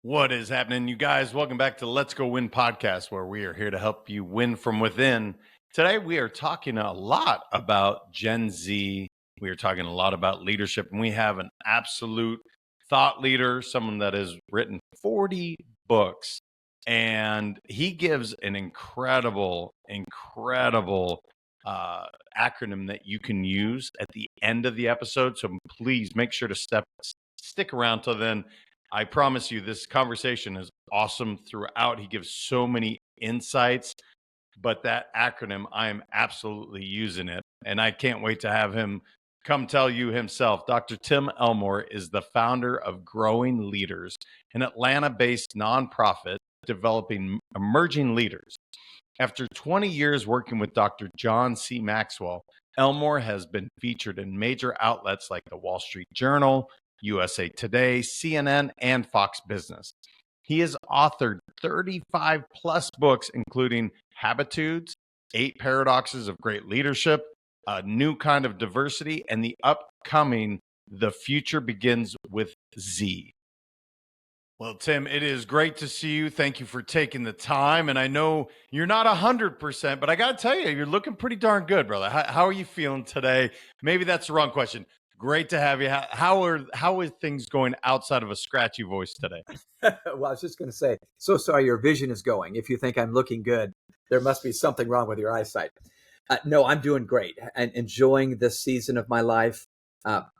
What is happening, you guys? Welcome back to Let's Go Win podcast, where we are here to help you win from within. Today, we are talking a lot about Gen Z. We are talking a lot about leadership, and we have an absolute thought leader, someone that has written 40 books, and he gives an incredible acronym that you can use at the end of the episode. So please make sure to stick around till then. I promise you, this conversation is awesome throughout. He gives so many insights, but that acronym, I am absolutely using it. And I can't wait to have him come tell you himself. Dr. Tim Elmore is the founder of Growing Leaders, an Atlanta-based nonprofit developing emerging leaders. After 20 years working with Dr. John C. Maxwell, Elmore has been featured in major outlets like the Wall Street Journal, USA Today, CNN, and Fox Business. He has authored 35 plus books, including Habitudes, 8 Paradoxes of Great Leadership, A New Kind of Diversity, and the upcoming The Future Begins with Z. Well, Tim, it is great to see you. Thank you for taking the time. And I know you're not 100%, but I got to tell you, you're looking pretty darn good, brother. How are you feeling today? Maybe that's the wrong question. Great to have you. How are things going outside of a scratchy voice today? Well, I was just going to say, so sorry your vision is going. If you think I'm looking good, there must be something wrong with your eyesight. No, I'm doing great and enjoying this season of my life.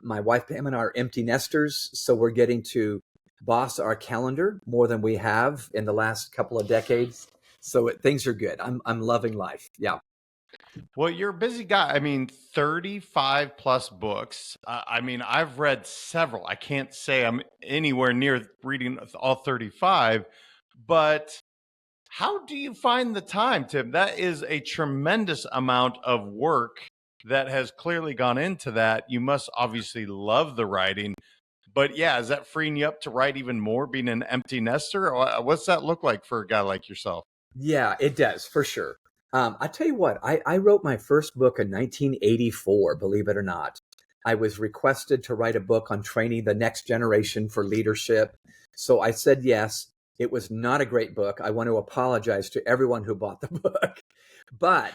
My wife Pam and I are empty nesters, so we're getting to boss our calendar more than we have in the last couple of decades. So things are good. I'm loving life. Yeah. Well, you're a busy guy. I mean, 35 plus books. I mean, I've read several. I can't say I'm anywhere near reading all 35, but how do you find the time, Tim? That is a tremendous amount of work that has clearly gone into that. You must obviously love the writing, but yeah, is that freeing you up to write even more, being an empty nester? Or what's that look like for a guy like yourself? Yeah, it does for sure. I tell you what, I wrote my first book in 1984, believe it or not. I was requested to write a book on training the next generation for leadership. So I said yes. It was not a great book. I want to apologize to everyone who bought the book, but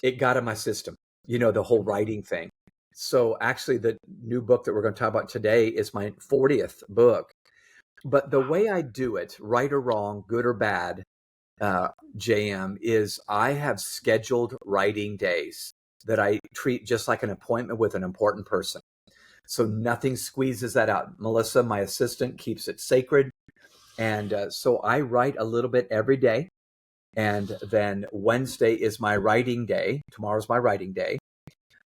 it got in my system, the whole writing thing. So actually, the new book that we're going to talk about today is my 40th book. But the way I do it, right or wrong, good or bad, JM, is I have scheduled writing days that I treat just like an appointment with an important person. So nothing squeezes that out. Melissa, my assistant, keeps it sacred. And so I write a little bit every day. And then Wednesday is my writing day. Tomorrow's my writing day.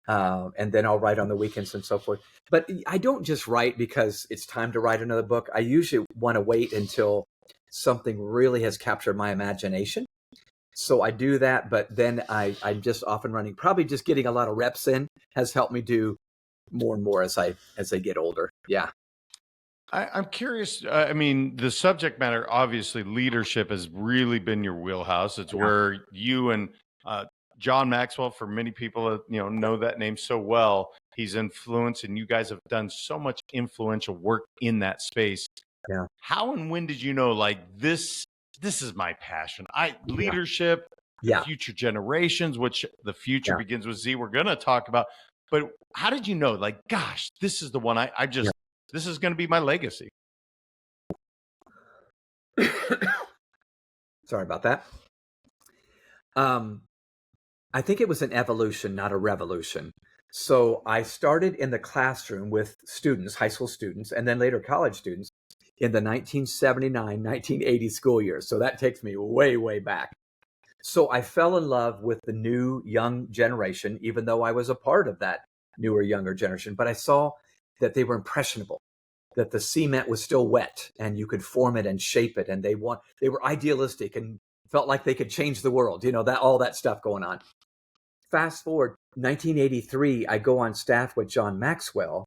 And then I'll write on the weekends and so forth. But I don't just write because it's time to write another book. I usually want to wait until something really has captured my imagination. So I do that, but then I'm just off and running. Probably just getting a lot of reps in has helped me do more and more as I get older. Yeah. I'm curious. I mean, the subject matter, obviously, leadership has really been your wheelhouse. It's where you and John Maxwell, for many people, know that name so well. He's influenced, and you guys have done so much influential work in that space. Yeah. How and when did you know, like, this is my passion? Leadership, future generations, which the future begins with Z. We're going to talk about, but how did you know, like, gosh, this is the one this is going to be my legacy? Sorry about that. I think it was an evolution, not a revolution. So I started in the classroom with students, high school students, and then later college students in the 1979-1980 school year. So that takes me way, way back. So I fell in love with the new young generation, even though I was a part of that newer, younger generation. But I saw that they were impressionable, that the cement was still wet and you could form it and shape it. And they were idealistic and felt like they could change the world, all that stuff going on. Fast forward 1983, I go on staff with John Maxwell.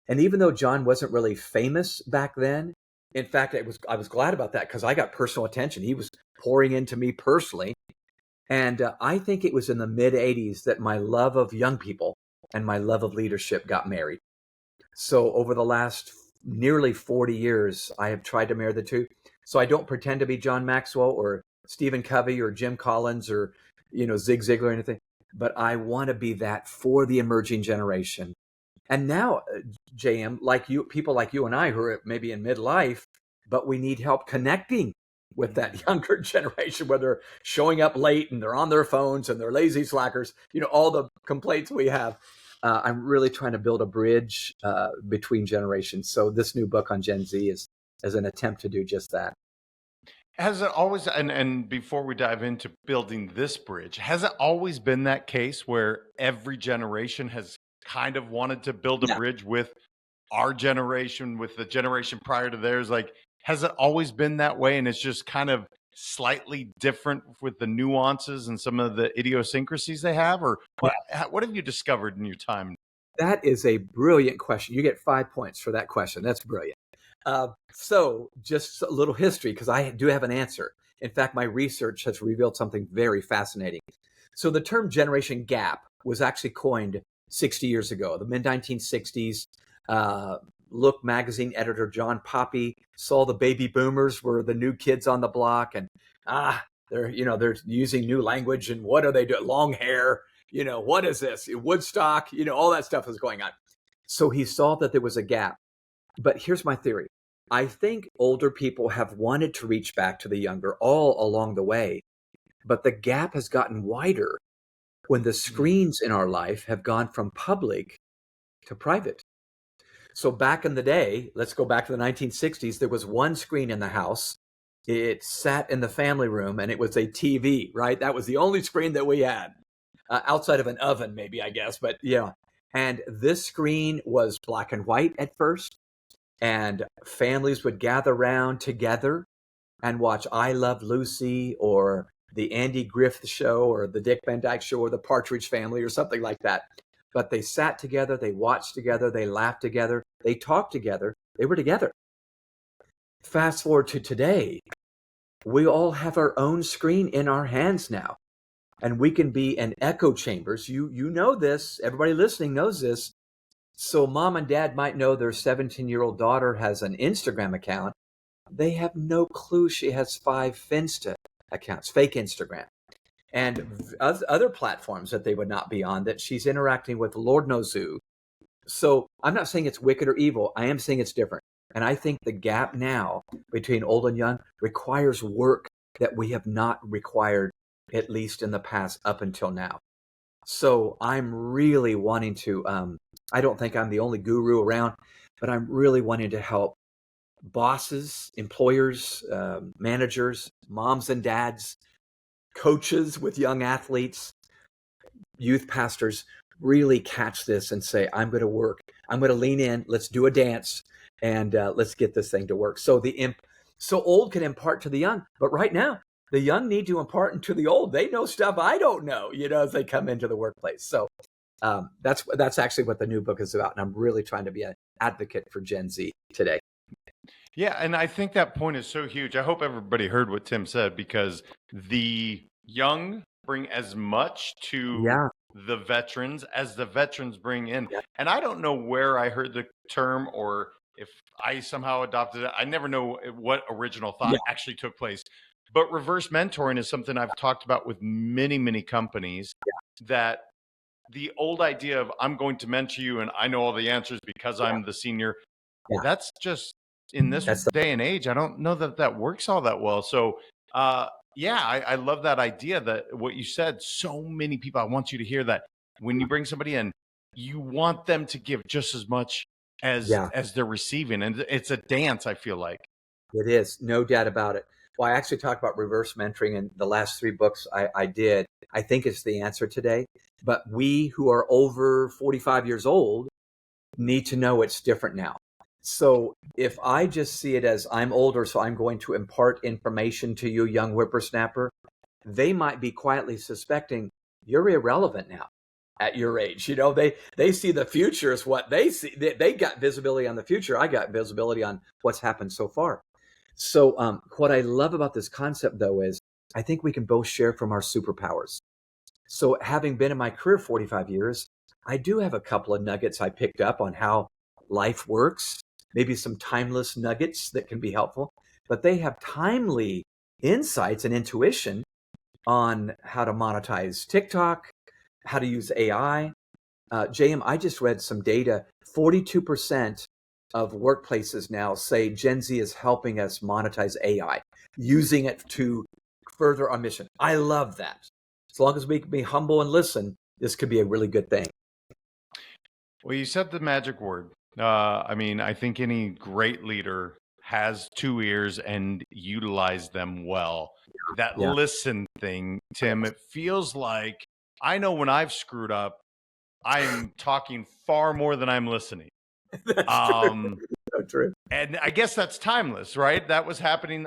And even though John wasn't really famous back then, in fact, I was glad about that because I got personal attention. He was pouring into me personally. And I think it was in the mid 80s that my love of young people and my love of leadership got married. So over the last nearly 40 years, I have tried to marry the two. So I don't pretend to be John Maxwell or Stephen Covey or Jim Collins or, Zig Ziglar or anything, but I want to be that for the emerging generation. And now, JM, like you, people like you and I who are maybe in midlife, but we need help connecting with that younger generation where they're showing up late and they're on their phones and they're lazy slackers, all the complaints we have. I'm really trying to build a bridge between generations. So this new book on Gen Z is an attempt to do just that. Has it always, and before we dive into building this bridge, has it always been that case where every generation has kind of wanted to build a bridge with our generation, with the generation prior to theirs? Like, has it always been that way? And it's just kind of slightly different with the nuances and some of the idiosyncrasies they have? Or what have you discovered in your time? That is a brilliant question. You get 5 points for that question. That's brilliant. So just a little history, because I do have an answer. In fact, my research has revealed something very fascinating. So the term generation gap was actually coined 60 years ago, the mid-1960s. Look magazine editor John Poppy saw the baby boomers were the new kids on the block, and they're using new language, and what are they doing? Long hair, what is this? Woodstock, all that stuff was going on. So he saw that there was a gap. But here's my theory. I think older people have wanted to reach back to the younger all along the way, but the gap has gotten wider when the screens in our life have gone from public to private. So back in the day, let's go back to the 1960s, there was one screen in the house. It sat in the family room and it was a TV, right? That was the only screen that we had, outside of an oven, maybe, I guess. But yeah. And this screen was black and white at first. And families would gather around together and watch I Love Lucy or the Andy Griffith Show or the Dick Van Dyke Show or the Partridge Family or something like that. But they sat together, they watched together, they laughed together, they talked together, they were together. Fast forward to today, we all have our own screen in our hands now. And we can be in echo chambers. You know this, everybody listening knows this. So mom and dad might know their 17-year-old daughter has an Instagram account. They have no clue she has 5 Finsta accounts, fake Instagram, and other platforms that they would not be on that she's interacting with Lord knows who. So I'm not saying it's wicked or evil. I am saying it's different. And I think the gap now between old and young requires work that we have not required, at least in the past up until now. So I'm really wanting to, I don't think I'm the only guru around, but I'm really wanting to help bosses, employers, managers, moms and dads, coaches with young athletes, youth pastors, really catch this and say, I'm going to work. I'm going to lean in. Let's do a dance and let's get this thing to work. So so old can impart to the young, but right now, the young need to impart into the old. They know stuff I don't know, as they come into the workplace. So that's actually what the new book is about. And I'm really trying to be an advocate for Gen Z today. Yeah, and I think that point is so huge. I hope everybody heard what Tim said, because the young bring as much to the veterans as the veterans bring in. Yeah. And I don't know where I heard the term or if I somehow adopted it. I never know what original thought actually took place. But reverse mentoring is something I've talked about with many, many companies, that the old idea of I'm going to mentor you and I know all the answers because I'm the senior, that's just, in this day and age, I don't know that works all that well. So I love that idea, that what you said, so many people, I want you to hear that when you bring somebody in, you want them to give just as much as they're receiving. And it's a dance, I feel like. It is, no doubt about it. Well, I actually talked about reverse mentoring in the last 3 books I did. I think it's the answer today. But we who are over 45 years old need to know it's different now. So if I just see it as I'm older, so I'm going to impart information to you, young whippersnapper, they might be quietly suspecting you're irrelevant now at your age. They see the future as what they see. They got visibility on the future. I got visibility on what's happened so far. So what I love about this concept, though, is I think we can both share from our superpowers. So having been in my career 45 years, I do have a couple of nuggets I picked up on how life works maybe some timeless nuggets that can be helpful, but they have timely insights and intuition on how to monetize TikTok, how to use AI. JM, I just read some data. 42% of workplaces now say Gen Z is helping us monetize AI, using it to further our mission. I love that. As long as we can be humble and listen, this could be a really good thing. Well, you said the magic word. I mean, I think any great leader has two ears and utilize them well. That Yeah, listen thing, Tim, it feels like I know when I've screwed up, I'm talking far more than I'm listening. that's true. Um, So true. and I guess that's timeless, right? That was happening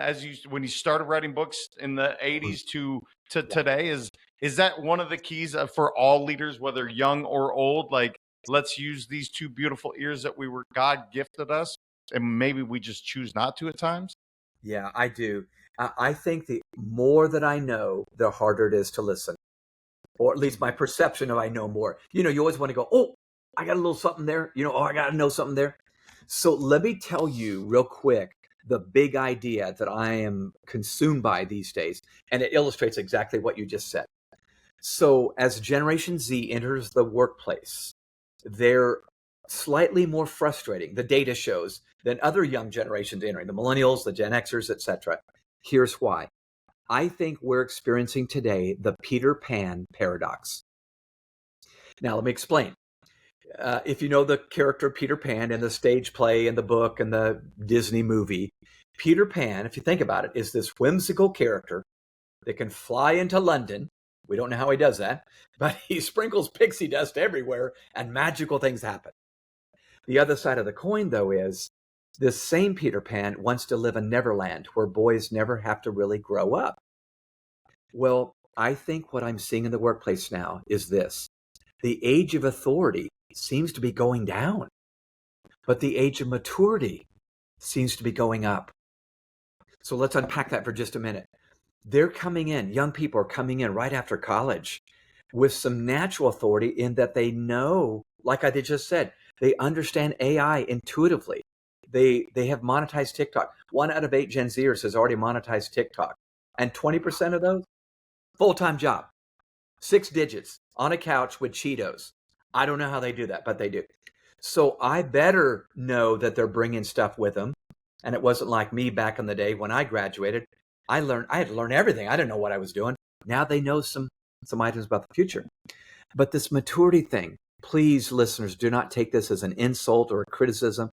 when you started writing books in the 80s to today. Is that one of the keys for all leaders, whether young or old? Like, let's use these two beautiful ears that God gifted us, and maybe we just choose not to at times. Yeah, I do. I think the more that I know, the harder it is to listen, or at least my perception of I know more. You always want to go, oh, I got a little something there. Oh, I got to know something there. So let me tell you real quick the big idea that I am consumed by these days, and it illustrates exactly what you just said. So as Generation Z enters the workplace, they're slightly more frustrating, the data shows, than other young generations entering, the millennials, the Gen Xers, etc. Here's why. I think we're experiencing today the Peter Pan paradox. Now, let me explain. If you know the character Peter Pan in the stage play and the book and the Disney movie, Peter Pan, if you think about it, is this whimsical character that can fly into London. We don't know how he does that, but he sprinkles pixie dust everywhere and magical things happen. The other side of the coin, though, is this same Peter Pan wants to live in Neverland where boys never have to really grow up. Well, I think what I'm seeing in the workplace now is this. The age of authority seems to be going down, but the age of maturity seems to be going up. So let's unpack that for just a minute. They're coming in, young people are coming in right after college with some natural authority in that they know, like I just said, they understand AI intuitively. They have monetized TikTok. 1 out of 8 Gen Zers has already monetized TikTok. And 20% of those, full-time job, 6 digits on a couch with Cheetos. I don't know how they do that, but they do. So I better know that they're bringing stuff with them. And it wasn't like me back in the day when I graduated. I had to learn everything. I didn't know what I was doing. Now they know some items about the future. But this maturity thing, please, listeners, do not take this as an insult or a criticism.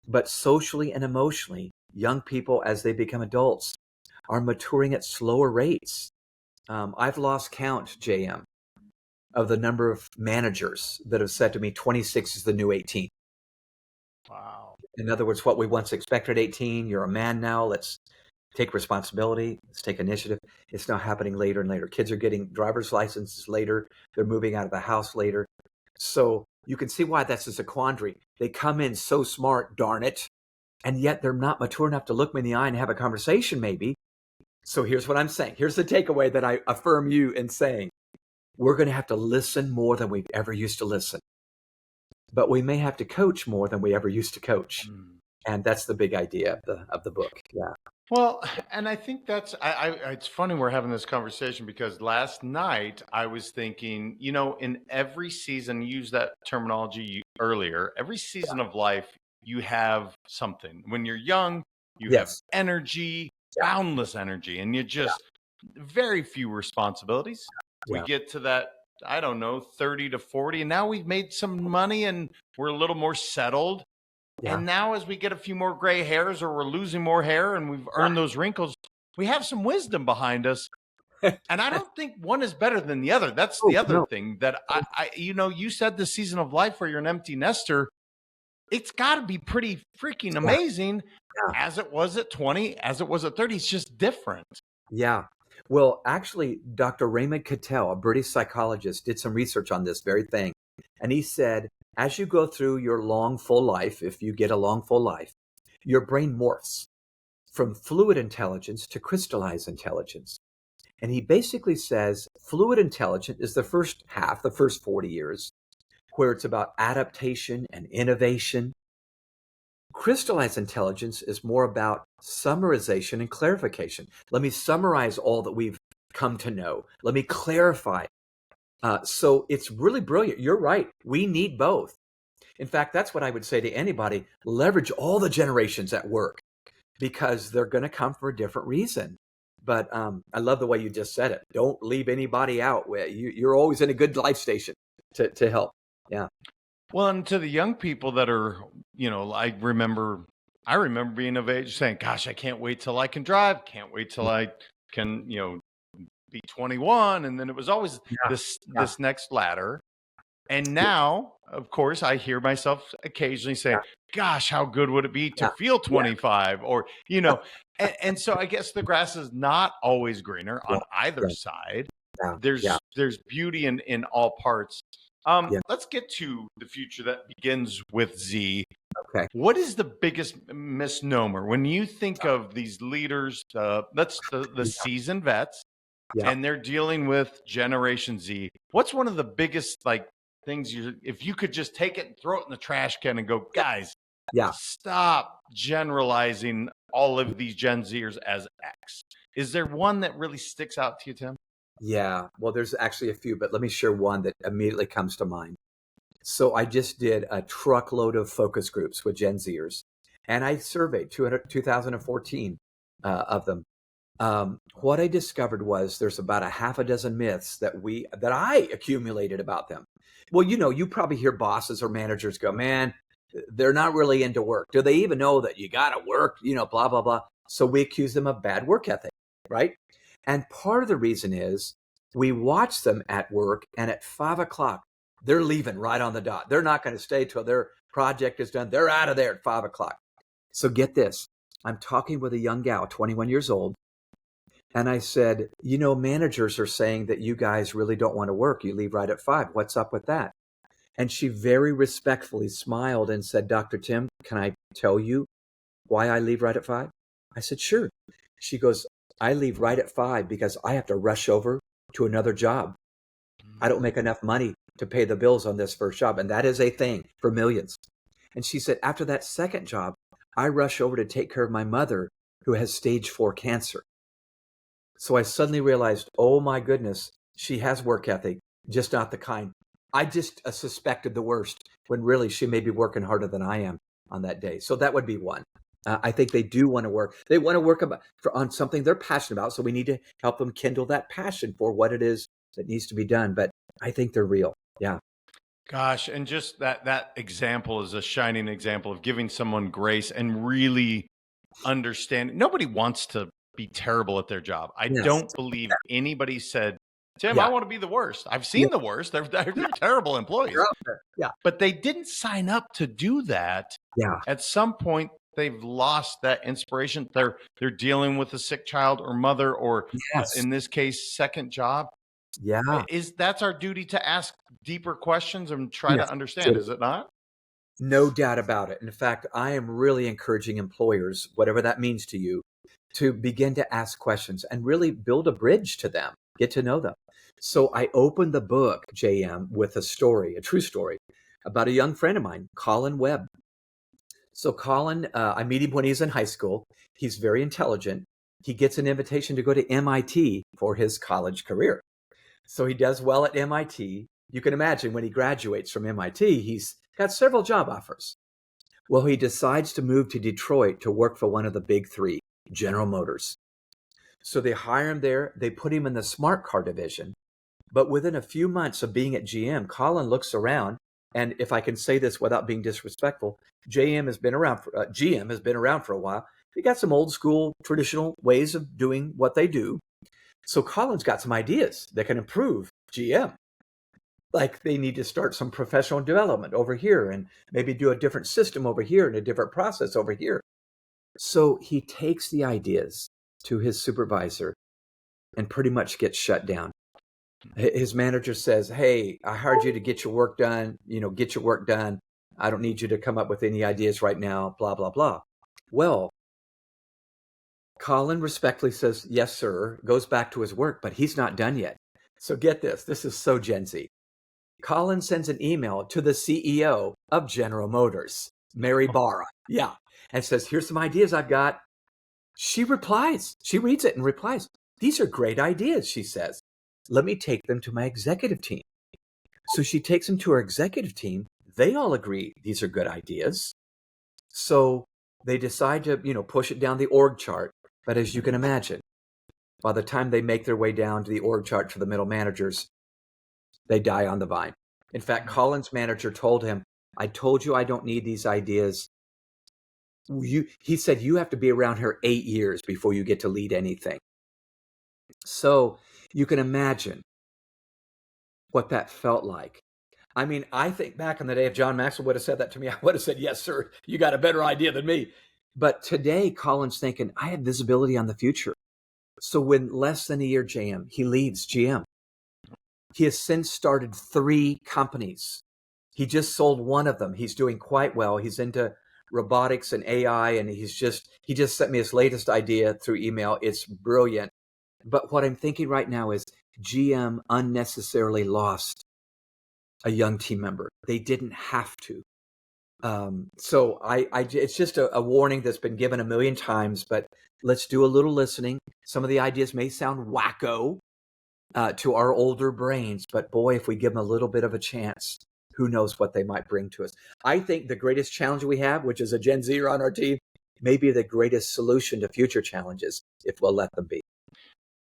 But socially and emotionally, young people, as they become adults, are maturing at slower rates. I've lost count, JM, of the number of managers that have said to me, 26 is the new 18. Wow. In other words, what we once expected at 18, you're a man now, let's take responsibility, let's take initiative. It's now happening later and later. Kids are getting driver's licenses later. They're moving out of the house later. So you can see why that's just a quandary. They come in so smart, darn it, and yet they're not mature enough to look me in the eye and have a conversation maybe. So here's what I'm saying. Here's the takeaway that I affirm you in saying. We're going to have to listen more than we've ever used to listen. But we may have to coach more than we ever used to coach. And that's the big idea of the book. Yeah. Well, and I think that's it's funny we're having this conversation because last night I was thinking, in every season, use that terminology earlier, every season of life, you have something. When you're young, you have Yes. energy, boundless energy, and you just very few responsibilities. We Yeah. get to that, I don't know, 30 to 40, and now we've made some money and we're a little more settled. Yeah. And now as we get a few more gray hairs or we're losing more hair and we've earned those wrinkles, we have some wisdom behind us. And I don't think one is better than the other. That's the other thing that you said the season of life where you're an empty nester, it's got to be pretty freaking amazing as it was at 20, as it was at 30. It's just different. Yeah. Well, actually, Dr. Raymond Cattell, a British psychologist, did some research on this very thing. And he said, as you go through your long, full life, if you get a long, full life, your brain morphs from fluid intelligence to crystallized intelligence. And he basically says fluid intelligence is the first half, the first 40 years, where it's about adaptation and innovation. Crystallized intelligence is more about summarization and clarification. Let me summarize all that we've come to know. Let me clarify. So it's really brilliant. You're right. We need both. In fact, that's what I would say to anybody. Leverage all the generations at work because they're going to come for a different reason. But I love the way you just said it. Don't leave anybody out. You're always in a good life station to help. Yeah. Well, and to the young people that are, I remember being of age saying, gosh, I can't wait till I can drive. Can't wait till I can, be 21. And then it was always this next ladder. And now, of course, I hear myself occasionally say, gosh, how good would it be to feel 25 or, and so I guess the grass is not always greener on either side. There's beauty in all parts. Let's get to the future that begins with Z. Okay. What is the biggest misnomer when you think of these leaders? That's the seasoned vets, and they're dealing with Generation Z. What's one of the biggest things if you could just take it and throw it in the trash can and go, guys, stop generalizing all of these Gen Zers as X? Is there one that really sticks out to you, Tim? Yeah, well, there's actually a few, but let me share one that immediately comes to mind. So I just did a truckload of focus groups with Gen Zers, and I surveyed 2014 of them. What I discovered was there's about a half a dozen myths that I accumulated about them. Well, you probably hear bosses or managers go, man, they're not really into work. Do they even know that you got to work? Blah, blah, blah. So we accuse them of bad work ethic, right? And part of the reason is we watch them at work, and at 5 o'clock, they're leaving right on the dot. They're not going to stay till their project is done. They're out of there at 5 o'clock. So get this. I'm talking with a young gal, 21 years old. And I said, managers are saying that you guys really don't want to work. You leave right at 5. What's up with that? And she very respectfully smiled and said, Dr. Tim, can I tell you why I leave right at 5? I said, sure. She goes, I leave right at 5 because I have to rush over to another job. I don't make enough money to pay the bills on this first job. And that is a thing for millions. And she said, after that second job, I rush over to take care of my mother who has stage 4 cancer. So I suddenly realized, oh my goodness, she has work ethic, just not the kind. I just suspected the worst when really she may be working harder than I am on that day. So that would be one. I think they do want to work. They want to work on something they're passionate about. So we need to help them kindle that passion for what it is that needs to be done. But I think they're real. Yeah. Gosh, and just that example is a shining example of giving someone grace and really understanding. Nobody wants to be terrible at their job. I don't believe anybody said, Tim, I want to be the worst. I've seen the worst. They're terrible employees. Yeah. But they didn't sign up to do that. Yeah. At some point, they've lost that inspiration. They're dealing with a sick child or mother, or in this case, second job. Yeah. That's our duty to ask deeper questions and try to understand, is it not? No doubt about it. In fact, I am really encouraging employers, whatever that means to you, to begin to ask questions and really build a bridge to them, get to know them. So I opened the book, JM, with a story, a true story, about a young friend of mine, Colin Webb. So Colin, I meet him when he's in high school. He's very intelligent. He gets an invitation to go to MIT for his college career. So he does well at MIT. You can imagine when he graduates from MIT, he's got several job offers. Well, he decides to move to Detroit to work for one of the big three, General Motors. So they hire him there. They put him in the smart car division. But within a few months of being at GM, Colin looks around. And if I can say this without being disrespectful, GM has been around for a while. They got some old school traditional ways of doing what they do. So Colin's got some ideas that can improve GM. Like they need to start some professional development over here and maybe do a different system over here and a different process over here. So he takes the ideas to his supervisor and pretty much gets shut down. His manager says, hey, I hired you to get your work done. Get your work done. I don't need you to come up with any ideas right now, blah, blah, blah. Well, Colin respectfully says, yes, sir, goes back to his work, but he's not done yet. So get this. This is so Gen Z. Colin sends an email to the CEO of General Motors. Mary Barra. Yeah. And says, here's some ideas I've got. She replies. She reads it and replies. These are great ideas, she says. Let me take them to my executive team. So she takes them to her executive team. They all agree these are good ideas. So they decide to, push it down the org chart. But as you can imagine, by the time they make their way down to the org chart to the middle managers, they die on the vine. In fact, Colin's manager told him, I told you I don't need these ideas. He said, you have to be around here 8 years before you get to lead anything. So you can imagine what that felt like. I mean, I think back in the day, if John Maxwell would have said that to me, I would have said, yes, sir, you got a better idea than me. But today, Colin's thinking, I have visibility on the future. So when less than a year, he leaves GM. He has since started 3 companies. He just sold one of them. He's doing quite well. He's into robotics and AI, and he just sent me his latest idea through email. It's brilliant. But what I'm thinking right now is GM unnecessarily lost a young team member. They didn't have to. So it's just a warning that's been given a million times, but let's do a little listening. Some of the ideas may sound wacko to our older brains, but boy, if we give them a little bit of a chance, who knows what they might bring to us. I think the greatest challenge we have, which is a Gen Zer on our team, may be the greatest solution to future challenges if we'll let them be.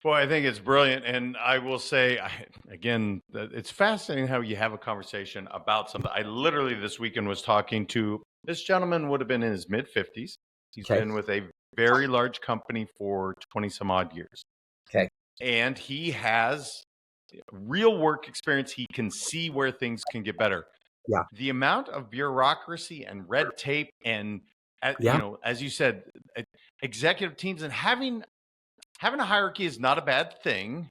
Boy, I think it's brilliant. And I will say, again, it's fascinating how you have a conversation about something. I literally this weekend was talking to this gentleman, would have been in his mid-50s. He's been with a very large company for 20 some odd years. Okay. And he has real work experience. He can see where things can get better. Yeah. The amount of bureaucracy and red tape and, as you said, executive teams and having a hierarchy is not a bad thing.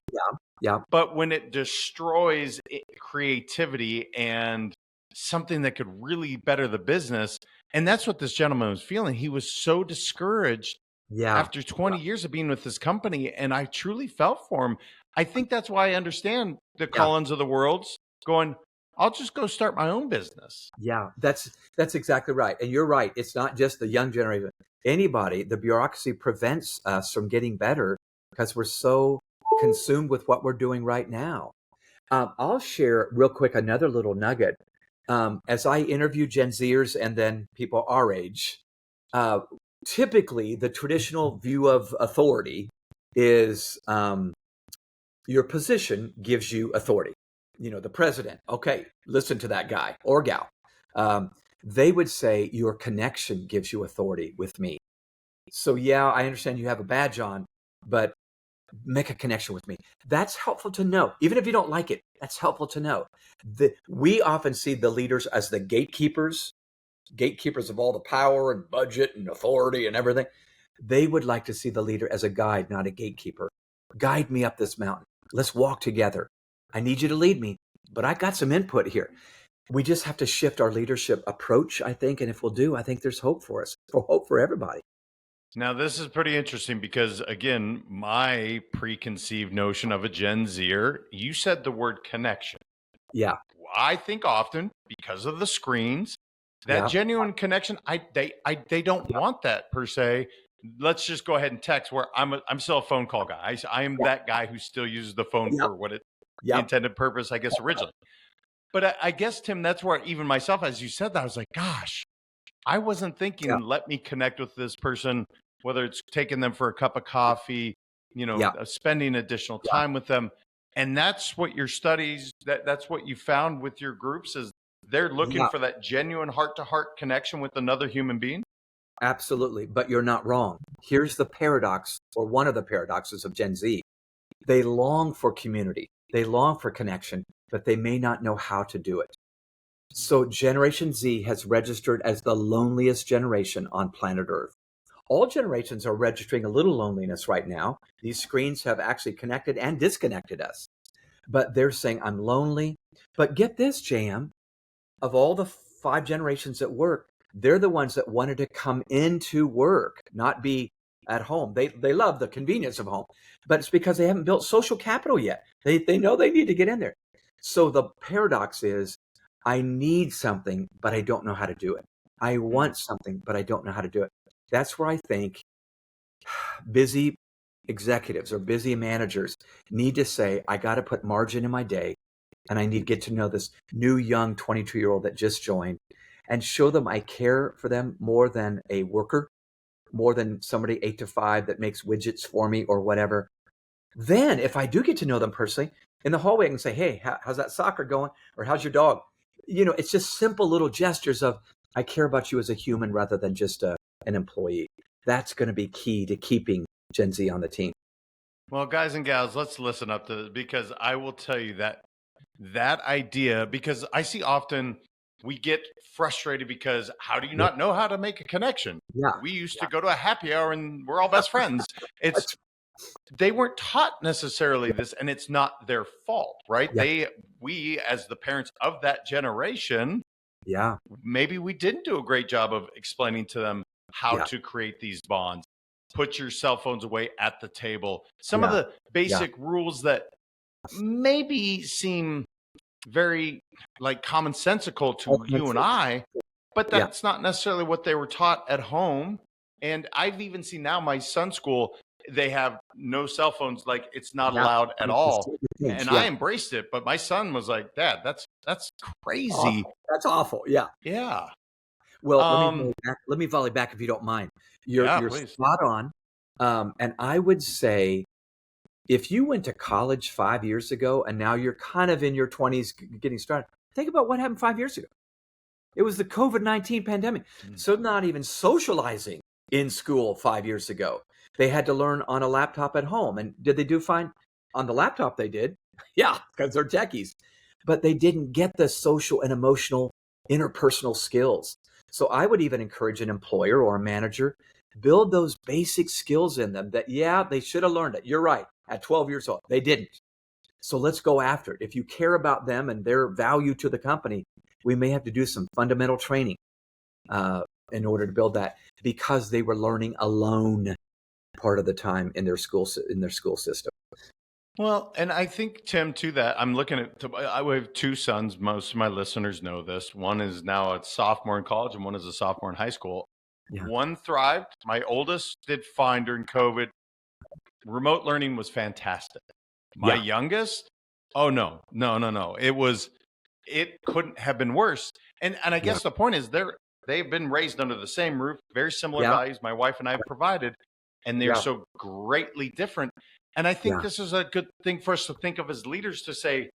Yeah. But when it destroys creativity and something that could really better the business, and that's what this gentleman was feeling. He was so discouraged after 20 years of being with this company, and I truly felt for him. I think that's why I understand the Collins of the world's going, I'll just go start my own business. Yeah, that's exactly right. And you're right. It's not just the young generation. Anybody, the bureaucracy prevents us from getting better because we're so consumed with what we're doing right now. I'll share real quick another little nugget. As I interview Gen Zers and then people our age, typically the traditional view of authority is your position gives you authority. The president, okay, listen to that guy or gal. They would say your connection gives you authority with me. So yeah, I understand you have a badge on, but make a connection with me. That's helpful to know. Even if you don't like it, that's helpful to know. We often see the leaders as the gatekeepers of all the power and budget and authority and everything. They would like to see the leader as a guide, not a gatekeeper. Guide me up this mountain. Let's walk together. I need you to lead me, but I got some input here. We just have to shift our leadership approach, I think. And if we'll do, I think there's hope for us, or hope for everybody. Now, this is pretty interesting because, again, my preconceived notion of a Gen Zer, you said the word connection. Yeah. I think often because of the screens, that genuine connection, they don't want that per se. Let's just go ahead and text where I'm still a phone call guy. I am that guy who still uses the phone for what the intended purpose, I guess, originally. But I guess, Tim, that's where even myself, as you said that, I was like, gosh, I wasn't thinking, let me connect with this person, whether it's taking them for a cup of coffee, spending additional time with them. And that's what your studies, that's what you found with your groups is they're looking for that genuine heart-to-heart connection with another human being? Absolutely. But you're not wrong. Here's the paradox, or one of the paradoxes of Gen Z. They long for community. They long for connection, but they may not know how to do it. So Generation Z has registered as the loneliest generation on planet Earth. All generations are registering a little loneliness right now. These screens have actually connected and disconnected us. But they're saying, I'm lonely. But get this, JM, of all the 5 generations at work, they're the ones that wanted to come into work, not be at home. They love the convenience of home, but it's because they haven't built social capital yet. They know they need to get in there. So the paradox is, I need something, but I don't know how to do it. I want something, but I don't know how to do it. That's where I think busy executives or busy managers need to say, I got to put margin in my day, and I need to get to know this new young 22-year-old that just joined and show them I care for them more than a worker, more than somebody 8 to 5 that makes widgets for me or whatever. Then if I do get to know them personally in the hallway, I can say, hey, how's that soccer going? Or how's your dog? It's just simple little gestures of, I care about you as a human rather than just an employee. That's going to be key to keeping Gen Z on the team. Well, guys and gals, let's listen up to this, because I will tell you that idea, because I see often we get frustrated because how do you not know how to make a connection? Yeah. We used to go to a happy hour and we're all best friends. They weren't taught necessarily this, and it's not their fault, right? Yeah. We as the parents of that generation, Yeah. maybe we didn't do a great job of explaining to them how to create these bonds. Put your cell phones away at the table. Some of the basic rules that maybe seem very like commonsensical to you and I, but that's not necessarily what they were taught at home. And I've even seen now my son's school, they have no cell phones, like it's not allowed at all. And I embraced it, but my son was like, Dad, that's crazy. Awful. That's awful. Yeah. Yeah. Well, let me volley back if you don't mind. You're spot on. And I would say, if you went to college 5 years ago and now you're kind of in your 20s getting started, think about what happened 5 years ago. It was the COVID-19 pandemic. So not even socializing in school 5 years ago. They had to learn on a laptop at home. And did they do fine? On the laptop they did. Yeah, because they're techies. But they didn't get the social and emotional interpersonal skills. So I would even encourage an employer or a manager, build those basic skills in them that, they should have learned it. You're right. At 12 years old, they didn't. So let's go after it. If you care about them and their value to the company, we may have to do some fundamental training in order to build that, because they were learning alone part of the time in their school system. Well, and I think, Tim, to that, I'm looking at, I have two sons. Most of my listeners know this. One is now a sophomore in college and one is a sophomore in high school. Yeah. One thrived. My oldest did fine during COVID. Remote learning was fantastic. My youngest, oh no. It couldn't have been worse. And I guess the point is they've been raised under the same roof, very similar values my wife and I have provided, and they're so greatly different. And I think this is a good thing for us to think of as leaders, to say,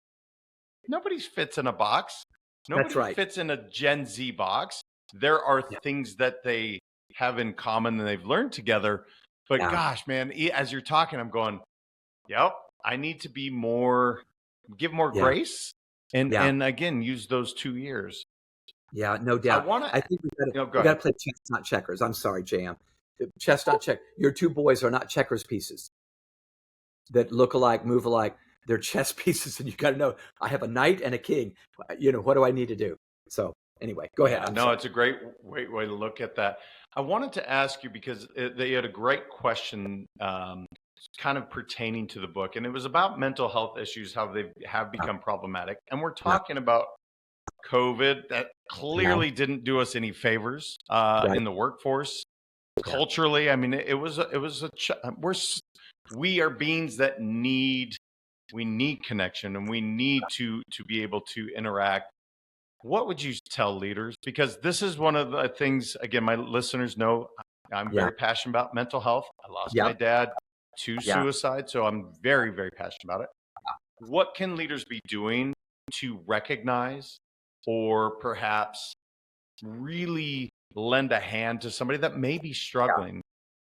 nobody fits in a box. Nobody fits in a Gen Z box. There are things that they have in common and they've learned together. But gosh, man, as you're talking, I'm going, I need to be give more grace and again, use those 2 years. Yeah, no doubt. I think we got to play chess, not checkers. I'm sorry, JM. Chess, not check. Your two boys are not checkers pieces that look alike, move alike. They're chess pieces, and you got to know, I have a knight and a king. What do I need to do? So anyway, go ahead. It's a great way to look at that. I wanted to ask you, because they had a great question kind of pertaining to the book, and it was about mental health issues, how they have become problematic. And we're talking about COVID that clearly didn't do us any favors in the workforce. Culturally, I mean, we are beings that need connection, and we need to be able to interact. What would you tell leaders? Because this is one of the things, again, my listeners know I'm very passionate about mental health. I lost my dad to suicide, so I'm very, very passionate about it. What can leaders be doing to recognize, or perhaps really lend a hand to somebody that may be struggling?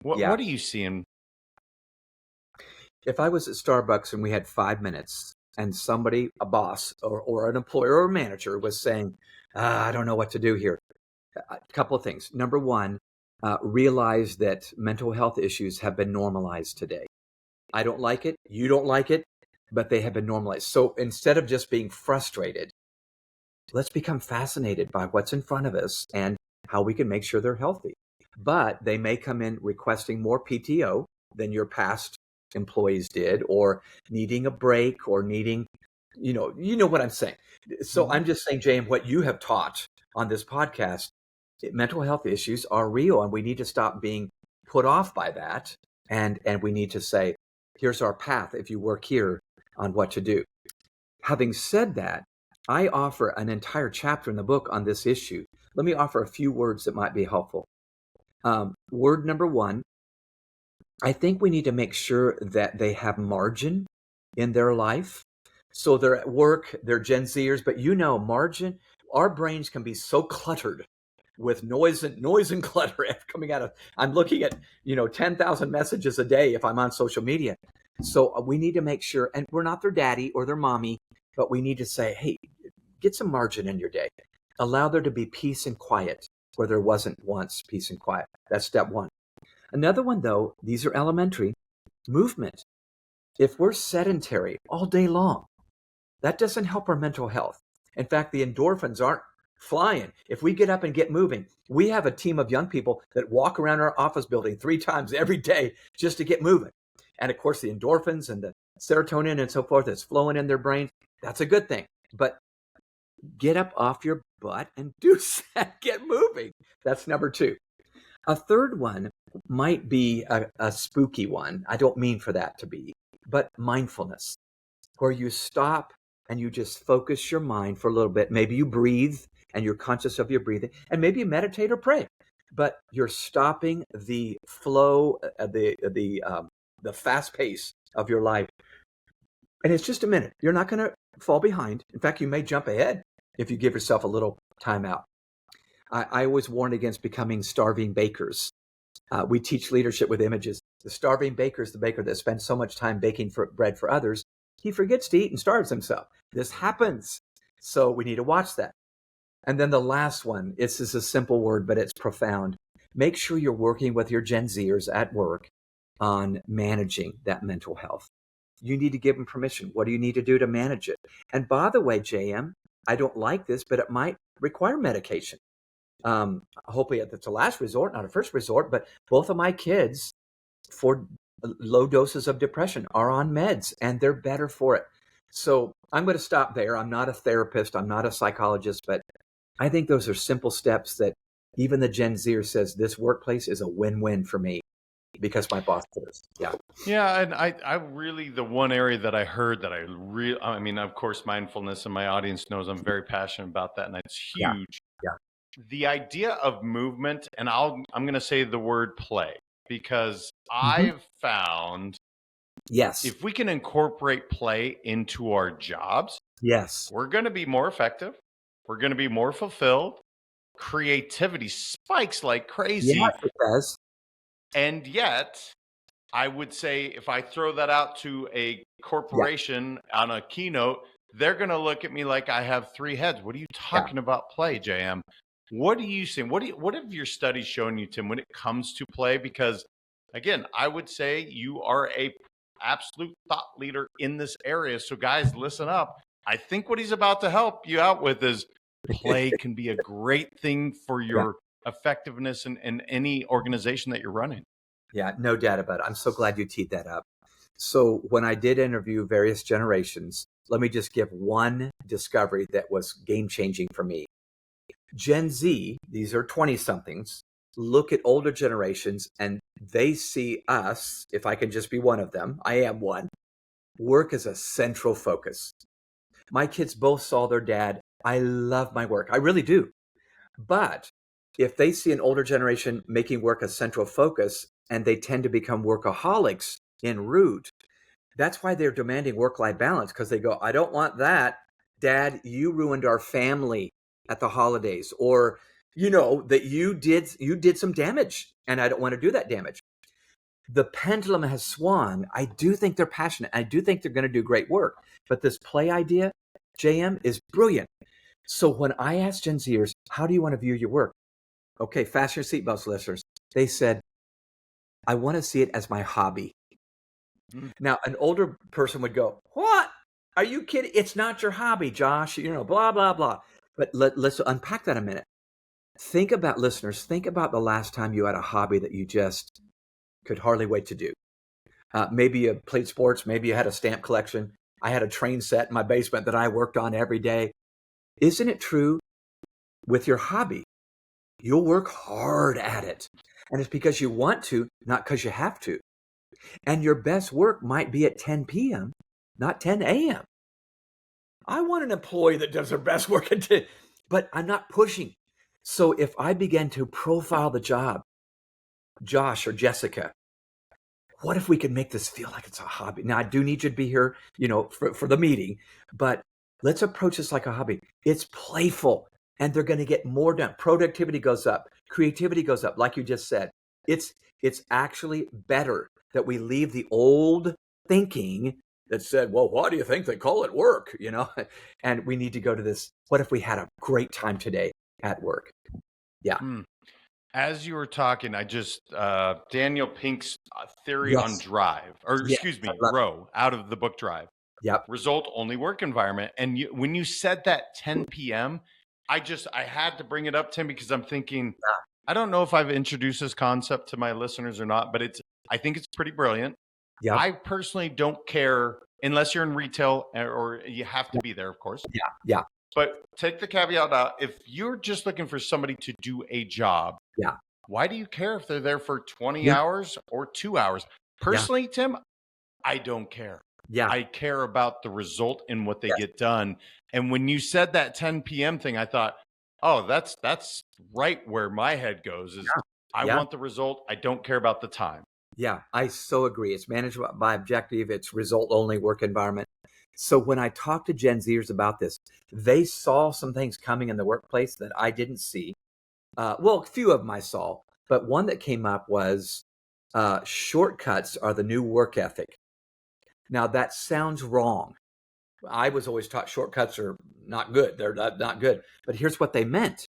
What are you seeing? If I was at Starbucks and we had 5 minutes and somebody, a boss or an employer or a manager, was saying, I don't know what to do here, a couple of things. Number one, realize that mental health issues have been normalized today. I don't like it. You don't like it, but they have been normalized. So instead of just being frustrated, let's become fascinated by what's in front of us and how we can make sure they're healthy. But they may come in requesting more PTO than your past employees did, or needing a break, or needing, you know what I'm saying. So I'm just saying, James, what you have taught on this podcast, mental health issues are real, and we need to stop being put off by that. And we need to say, here's our path if you work here on what to do. Having said that, I offer an entire chapter in the book on this issue. Let me offer a few words that might be helpful. Word number one, I think we need to make sure that they have margin in their life. So they're at work, they're Gen Zers, but margin, our brains can be so cluttered with noise and clutter coming out of, I'm looking at, 10,000 messages a day if I'm on social media. So we need to make sure, and we're not their daddy or their mommy, but we need to say, hey, get some margin in your day. Allow there to be peace and quiet where there wasn't once peace and quiet. That's step one. Another one, though, these are elementary, movement. If we're sedentary all day long, that doesn't help our mental health. In fact, the endorphins aren't flying. If we get up and get moving, we have a team of young people that walk around our office building 3 times every day just to get moving. And of course, the endorphins and the serotonin and so forth is flowing in their brains. That's a good thing. But get up off your butt and do that. Get moving. That's number 2. A third one might be a spooky one. I don't mean for that to be, but mindfulness, where you stop and you just focus your mind for a little bit. Maybe you breathe and you're conscious of your breathing, and maybe you meditate or pray, but you're stopping the flow, the fast pace of your life. And it's just a minute. You're not going to fall behind. In fact, you may jump ahead if you give yourself a little time out. I always warn against becoming starving bakers. We teach leadership with images. The starving baker is the baker that spends so much time baking bread for others, he forgets to eat and starves himself. This happens. So we need to watch that. And then the last one, this is a simple word, but it's profound. Make sure you're working with your Gen Zers at work on managing that mental health. You need to give them permission. What do you need to do to manage it? And by the way, JM, I don't like this, but it might require medication. Hopefully that's a last resort, not a first resort, but both of my kids for low doses of depression are on meds and they're better for it. So I'm going to stop there. I'm not a therapist. I'm not a psychologist, but I think those are simple steps that even the Gen Zer says this workplace is a win-win for me because my boss cares. Yeah. Yeah. And I really, the one area that I heard that I mean, of course, mindfulness, and my audience knows I'm very passionate about that. And it's huge. Yeah. The idea of movement, and I'm going to say the word play, because I've found if we can incorporate play into our jobs, we're going to be more effective. We're going to be more fulfilled. Creativity spikes like crazy. Yes, it does. And yet, I would say if I throw that out to a corporation on a keynote, they're going to look at me like I have 3 heads. What are you talking about play, JM? What are you saying? What have your studies shown you, Tim, when it comes to play? Because again, I would say you are a absolute thought leader in this area. So guys, listen up. I think what he's about to help you out with is play can be a great thing for your effectiveness in any organization that you're running. Yeah, no doubt about it. I'm so glad you teed that up. So when I did interview various generations, let me just give one discovery that was game-changing for me. Gen Z, these are 20-somethings, look at older generations and they see us, if I can just be one of them, I am one, work as a central focus. My kids both saw their dad. I love my work. I really do. But if they see an older generation making work a central focus and they tend to become workaholics en route, that's why they're demanding work-life balance, because they go, I don't want that. Dad, you ruined our family at the holidays, or that you did some damage and I don't want to do that damage. The pendulum has swung. I do think they're passionate. I do think they're going to do great work, but this play idea, JM, is brilliant. So when I asked Gen Zers, how do you want to view your work? Okay, fasten your seatbelts, listeners. They said, I want to see it as my hobby. Now, an older person would go, what? Are you kidding? It's not your hobby, Josh, blah, blah, blah. But let's unpack that a minute. Think about, listeners, think about the last time you had a hobby that you just could hardly wait to do. Maybe you played sports. Maybe you had a stamp collection. I had a train set in my basement that I worked on every day. Isn't it true with your hobby? You'll work hard at it. And it's because you want to, not because you have to. And your best work might be at 10 p.m., not 10 a.m. I want an employee that does their best work at 10, but I'm not pushing. So if I begin to profile the job, Josh or Jessica, what if we could make this feel like it's a hobby? Now, I do need you to be here, for the meeting, but let's approach this like a hobby. It's playful, and they're going to get more done. Productivity goes up. Creativity goes up, like you just said. It's actually better that we leave the old thinking that said, well, why do you think they call it work? And we need to go to this. What if we had a great time today at work? Yeah. As you were talking, I just Daniel Pink's theory Yes. on Drive, or Yes, excuse me, I love it. Row, out of the book Drive. Yep. Result only work environment. And when you said that 10 p.m., I had to bring it up, Tim, because I'm thinking, I don't know if I've introduced this concept to my listeners or not, but I think it's pretty brilliant. Yep. I personally don't care unless you're in retail or you have to be there, of course. Yeah. But take the caveat out. If you're just looking for somebody to do a job, why do you care if they're there for 20 hours or 2 hours? Personally, Tim, I don't care. Yeah. I care about the result and what they get done. And when you said that 10 p.m. thing, I thought, oh, that's right where my head goes is I want the result. I don't care about the time. Yeah, I so agree. It's management by objective. It's result only work environment. So when I talk to Gen Zers about this, they saw some things coming in the workplace that I didn't see. Well, a few of them I saw, but one that came up was shortcuts are the new work ethic. Now that sounds wrong. I was always taught shortcuts are not good. They're not good. But here's what they meant.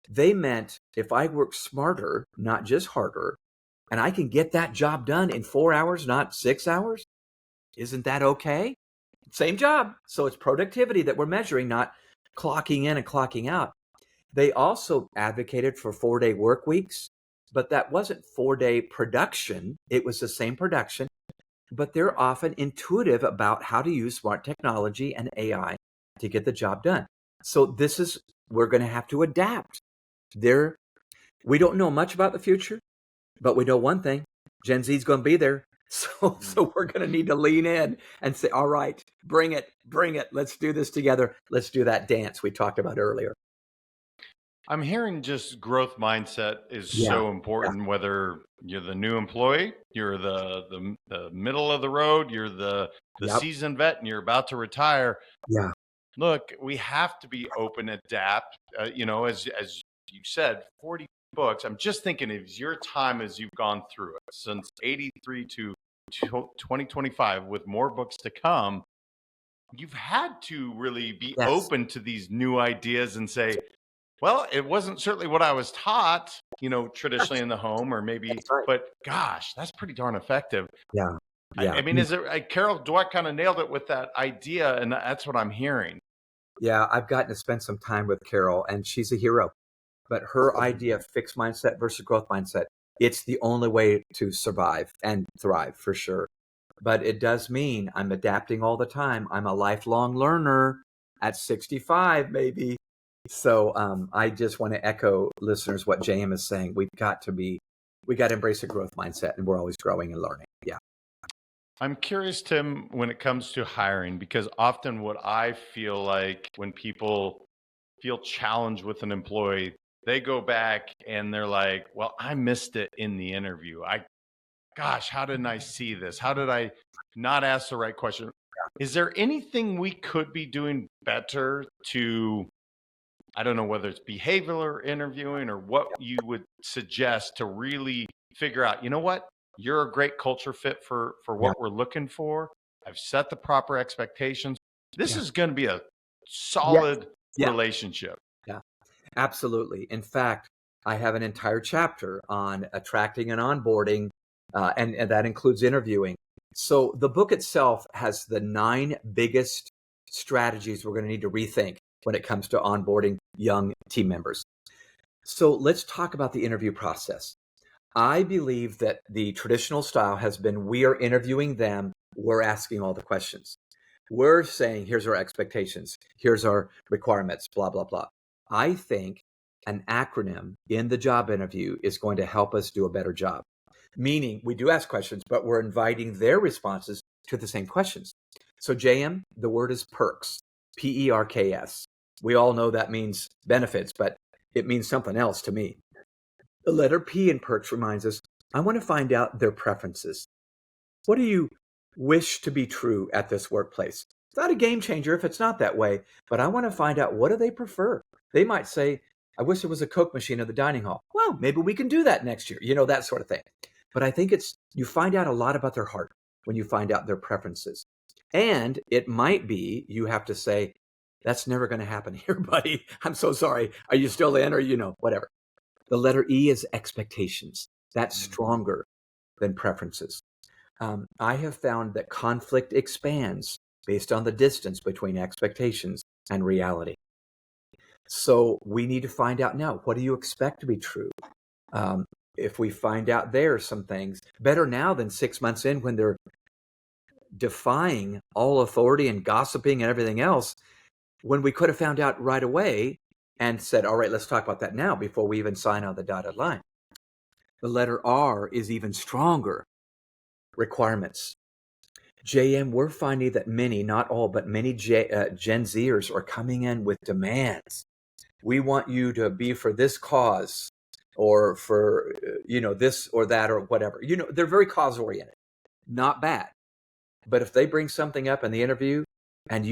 They meant if I work smarter, not just harder, and I can get that job done in 4 hours, not 6 hours, isn't that okay? Same job. So it's productivity that we're measuring, not clocking in and clocking out. They also advocated for 4-day work weeks, but that wasn't 4-day production. It was the same production, but they're often intuitive about how to use smart technology and AI to get the job done. So we're going to have to adapt. We don't know much about the future, but we know one thing, Gen Z is going to be there. So we're going to need to lean in and say, all right, bring it. Let's do this together. Let's do that dance we talked about earlier. I'm hearing just growth mindset is so important, whether you're the new employee, you're the middle of the road, you're the seasoned vet, and you're about to retire. Yeah. Look, we have to be open, adapt. As you said, 40 books. I'm just thinking of your time as you've gone through it since 83 to 2025 with more books to come. You've had to really be open to these new ideas and say, well, it wasn't certainly what I was taught, traditionally in the home or maybe, but gosh, that's pretty darn effective. Yeah. I mean, is it, Carol Dweck kind of nailed it with that idea, and that's what I'm hearing. Yeah, I've gotten to spend some time with Carol, and she's a hero. But her idea of fixed mindset versus growth mindset, it's the only way to survive and thrive for sure. But it does mean I'm adapting all the time. I'm a lifelong learner at 65, maybe. So I just want to echo listeners what JM is saying. We got to embrace a growth mindset, and we're always growing and learning. Yeah. I'm curious, Tim, when it comes to hiring, because often what I feel like when people feel challenged with an employee, they go back and they're like, well, I missed it in the interview. Gosh, how didn't I see this? How did I not ask the right question? Is there anything we could be doing better to, I don't know whether it's behavioral interviewing or what you would suggest to really figure out, you know what? You're a great culture fit for what we're looking for. I've set the proper expectations. This is going to be a solid relationship. Yeah, absolutely. In fact, I have an entire chapter on attracting and onboarding, and that includes interviewing. So the book itself has the 9 biggest strategies we're going to need to rethink when it comes to onboarding young team members. So let's talk about the interview process. I believe that the traditional style has been we are interviewing them, we're asking all the questions. We're saying, here's our expectations, here's our requirements, blah, blah, blah. I think, an acronym in the job interview is going to help us do a better job. Meaning we do ask questions, but we're inviting their responses to the same questions. So JM, the word is perks, Perks. We all know that means benefits, but it means something else to me. The letter P in perks reminds us, I want to find out their preferences. What do you wish to be true at this workplace? It's not a game changer if it's not that way, but I want to find out, what do they prefer? They might say, I wish there was a Coke machine in the dining hall. Well, maybe we can do that next year, that sort of thing. But I think you find out a lot about their heart when you find out their preferences. And it might be you have to say, that's never going to happen here, buddy. I'm so sorry. Are you still in, or whatever? The letter E is expectations. That's stronger than preferences. I have found that conflict expands based on the distance between expectations and reality. So we need to find out now, what do you expect to be true? If we find out there are some things, better now than 6 months in when they're defying all authority and gossiping and everything else, when we could have found out right away and said, all right, let's talk about that now before we even sign on the dotted line. The letter R is even stronger. Requirements. JM, we're finding that many, not all, but many Gen Zers are coming in with demands. We want you to be for this cause, or for, this or that or whatever. They're very cause oriented. Not bad. But if they bring something up in the interview and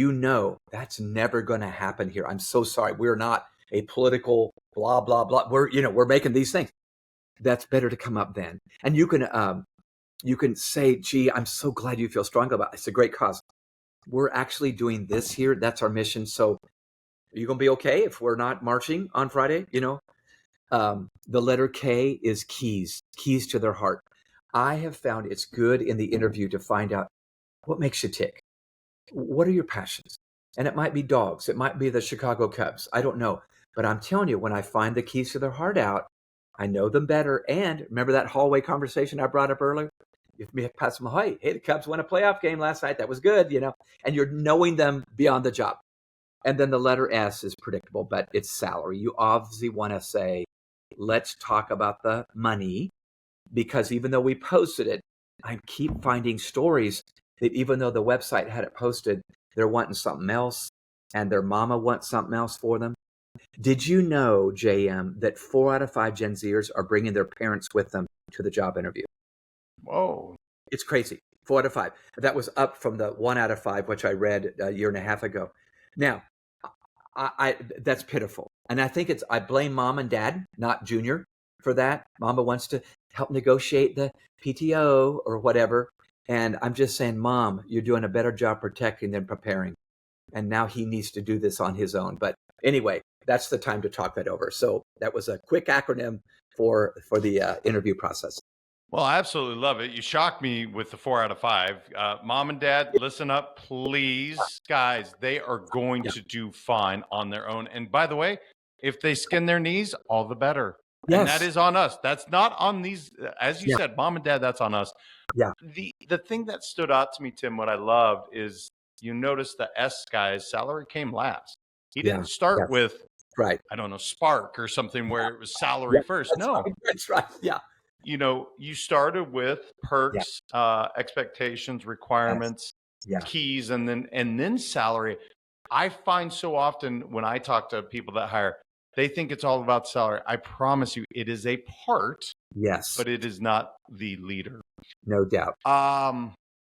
that's never going to happen here, I'm so sorry. We're not a political blah, blah, blah. We're making these things. That's better to come up then. And you can say, gee, I'm so glad you feel strong about it. It's a great cause. We're actually doing this here. That's our mission. So are you going to be okay if we're not marching on Friday? The letter K is keys to their heart. I have found it's good in the interview to find out what makes you tick. What are your passions? And it might be dogs. It might be the Chicago Cubs. I don't know. But I'm telling you, when I find the keys to their heart out, I know them better. And remember that hallway conversation I brought up earlier? You pass them, hey, the Cubs won a playoff game last night. That was good, and you're knowing them beyond the job. And then the letter S is predictable, but it's salary. You obviously want to say, let's talk about the money, because even though we posted it, I keep finding stories that even though the website had it posted, they're wanting something else, and their mama wants something else for them. Did you know, JM, that 4 out of 5 Gen Zers are bringing their parents with them to the job interview? Whoa. It's crazy. 4 out of 5. That was up from the 1 out of 5, which I read a year and a half ago. Now, I that's pitiful. And I think I blame mom and dad, not Junior, for that. Mama wants to help negotiate the PTO or whatever. And I'm just saying, Mom, you're doing a better job protecting than preparing. And now he needs to do this on his own. But anyway, that's the time to talk that over. So that was a quick acronym for the interview process. Well, I absolutely love it. You shocked me with the 4 out of 5. Mom and dad, listen up, please. Guys, they are going to do fine on their own. And by the way, if they skin their knees, all the better. Yes. And that is on us. That's not on these, as you said, mom and dad, that's on us. Yeah. The thing that stood out to me, Tim, what I loved is you notice the S guy's salary came last. He didn't start with, I don't know, Spark or something where it was salary first. No. That's right. Yeah. You started with perks, expectations, requirements, keys, and then salary. I find so often when I talk to people that hire, they think it's all about salary. I promise you, it is a part. Yes. But it is not the leader. No doubt.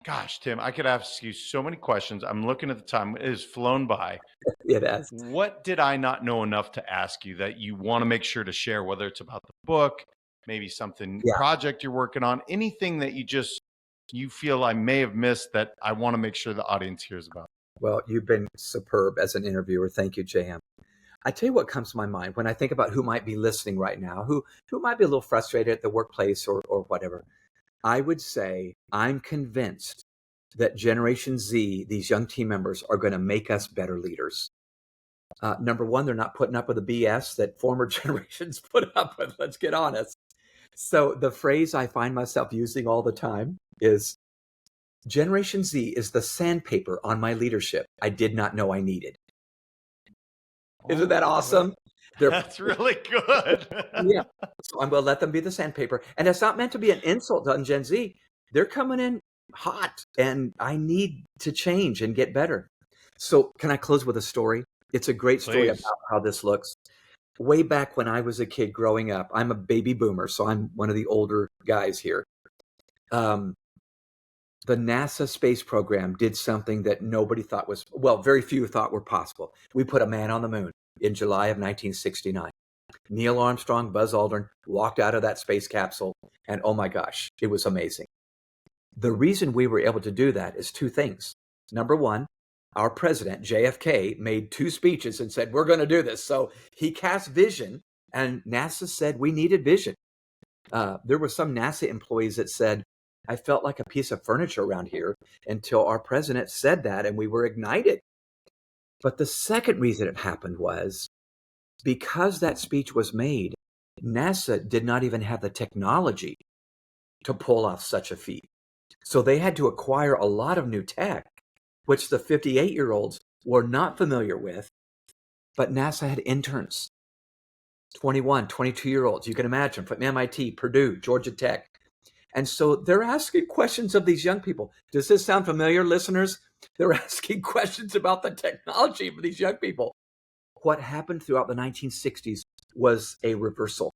Gosh, Tim, I could ask you so many questions. I'm looking at the time. It has flown by. It has. What did I not know enough to ask you that you want to make sure to share, whether it's about the book, maybe something project you're working on, anything that you feel I may have missed that I want to make sure the audience hears about? Well, you've been superb as an interviewer. Thank you, JM. I tell you what comes to my mind when I think about who might be listening right now, who might be a little frustrated at the workplace or whatever. I would say I'm convinced that Generation Z, these young team members, are going to make us better leaders. Number one, they're not putting up with the BS that former generations put up with. Let's get honest. So the phrase I find myself using all the time is, Generation Z is the sandpaper on my leadership I did not know I needed. Isn't that awesome? They're That's really good. yeah. So I'm going to let them be the sandpaper. And it's not meant to be an insult on Gen Z. They're coming in hot, and I need to change and get better. So can I close with a story? It's a great story Please. about how this looks. Way back when I was a kid growing up, I'm a baby boomer, so I'm one of the older guys here. Um, the NASA space program did something that nobody thought was, well, very few thought were possible. We put a man on the moon in July of 1969. Neil Armstrong, Buzz Aldrin walked out of that space capsule, and oh my gosh, it was amazing. The reason we were able to do that is two things. Number one, our president, JFK, made two speeches and said, we're going to do this. So he cast vision, and NASA said we needed vision. There were some NASA employees that said, I felt like a piece of furniture around here until our president said that, and we were ignited. But the second reason it happened was because that speech was made, NASA did not even have the technology to pull off such a feat. So they had to acquire a lot of new tech, which the 58-year-olds were not familiar with. But NASA had interns, 21, 22-year-olds, you can imagine, from MIT, Purdue, Georgia Tech. And so they're asking questions of these young people. Does this sound familiar, listeners? They're asking questions about the technology of these young people. What happened throughout the 1960s was a reversal.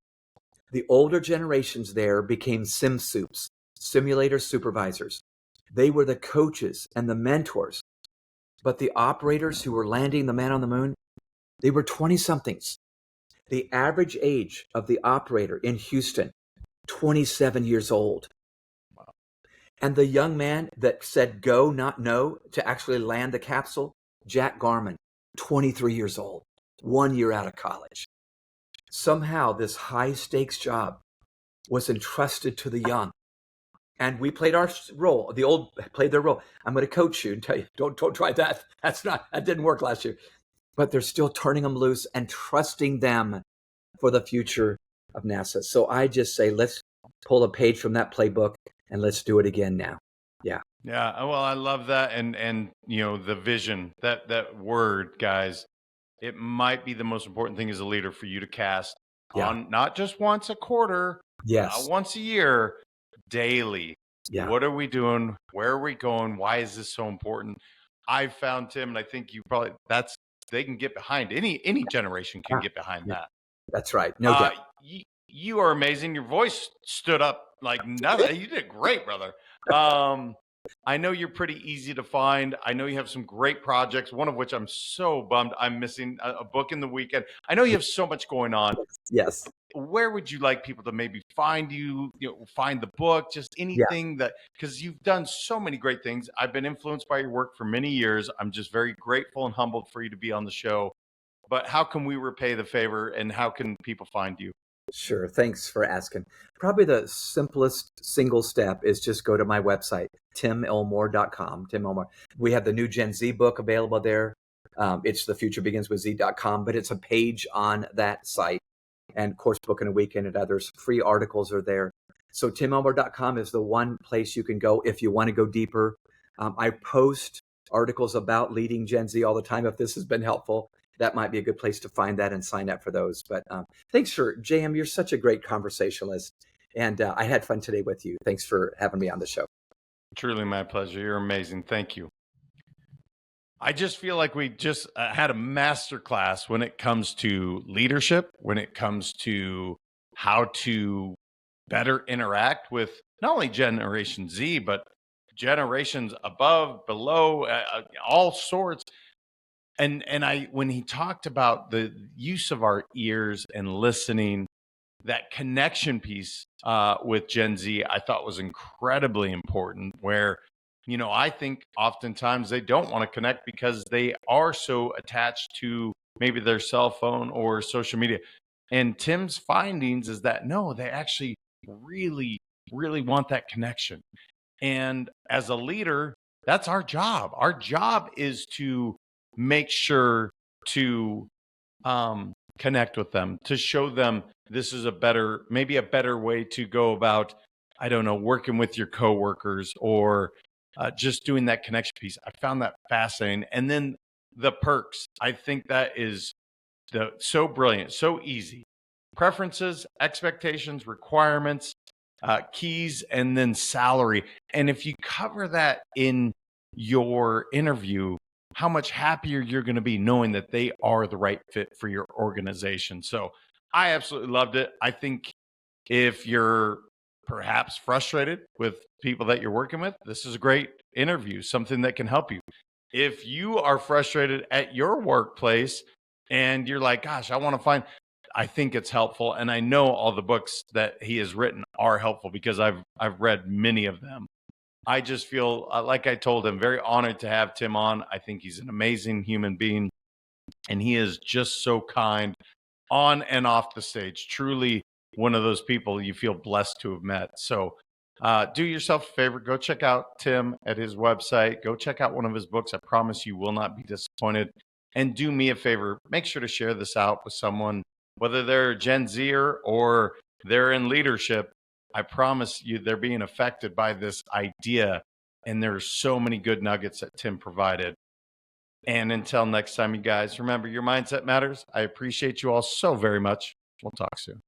The older generations there became sim soups, simulator supervisors. They were the coaches and the mentors. But the operators who were landing the man on the moon, they were 20-somethings. The average age of the operator in Houston, 27 years old. And the young man that said go, not no, to actually land the capsule, Jack Garman, 23 years old, 1 year out of college. Somehow this high stakes job was entrusted to the young. And we played our role. The old played their role. I'm going to coach you and tell you, don't try that. That didn't work last year. But they're still turning them loose and trusting them for the future of NASA. So I just say, let's pull a page from that playbook and let's do it again now. Yeah. Yeah. Well, I love that. And the vision, that word, guys, it might be the most important thing as a leader for you to cast on not just once a quarter, not once a year, daily. Yeah. What are we doing? Where are we going? Why is this so important? I found, Tim, and I think you probably, they can get behind, any generation can get behind that. That's right. No doubt. You are amazing. Your voice stood up like nothing. You did great, brother. I know you're pretty easy to find. I know you have some great projects, one of which I'm so bummed I'm missing a book in the weekend. I know you have so much going on. Yes. Where would you like people to maybe find you, find the book, just anything that, because you've done so many great things. I've been influenced by your work for many years. I'm just very grateful and humbled for you to be on the show. But how can we repay the favor, and how can people find you? Sure. Thanks for asking. Probably the simplest single step is just go to my website, timelmore.com. Tim Elmore. We have the new Gen Z book available there. It's thefuturebeginswithz.com, but it's a page on that site. And Course Book in a Weekend and others. Free articles are there. So timelmore.com is the one place you can go if you want to go deeper. I post articles about leading Gen Z all the time. If this has been helpful, that might be a good place to find that and sign up for those. But thanks for, JM, you're such a great conversationalist. And I had fun today with you. Thanks for having me on the show. Truly my pleasure. You're amazing. Thank you. I just feel like we just had a master class when it comes to leadership, when it comes to how to better interact with not only Generation Z, but generations above, below, all sorts. And when he talked about the use of our ears and listening, that connection piece with Gen Z, I thought was incredibly important, where, I think oftentimes they don't want to connect because they are so attached to maybe their cell phone or social media. And Tim's findings is that, no, they actually really, really want that connection. And as a leader, that's our job. Our job is to make sure to connect with them, to show them this is maybe a better way to go about, I don't know, working with your coworkers or just doing that connection piece. I found that fascinating. And then the perks, I think that is So brilliant, so easy. Preferences, expectations, requirements, keys, and then salary. And if you cover that in your interview, how much happier you're going to be knowing that they are the right fit for your organization. So I absolutely loved it. I think if you're perhaps frustrated with people that you're working with, this is a great interview, something that can help you. If you are frustrated at your workplace and you're like, gosh, I think it's helpful. And I know all the books that he has written are helpful because I've read many of them. I just feel, like I told him, very honored to have Tim on. I think he's an amazing human being, and he is just so kind on and off the stage. Truly one of those people you feel blessed to have met. So do yourself a favor. Go check out Tim at his website. Go check out one of his books. I promise you will not be disappointed. And do me a favor. Make sure to share this out with someone, whether they're Gen Zer or they're in leadership. I promise you they're being affected by this idea. And there's so many good nuggets that Tim provided. And until next time, you guys, remember your mindset matters. I appreciate you all so very much. We'll talk soon.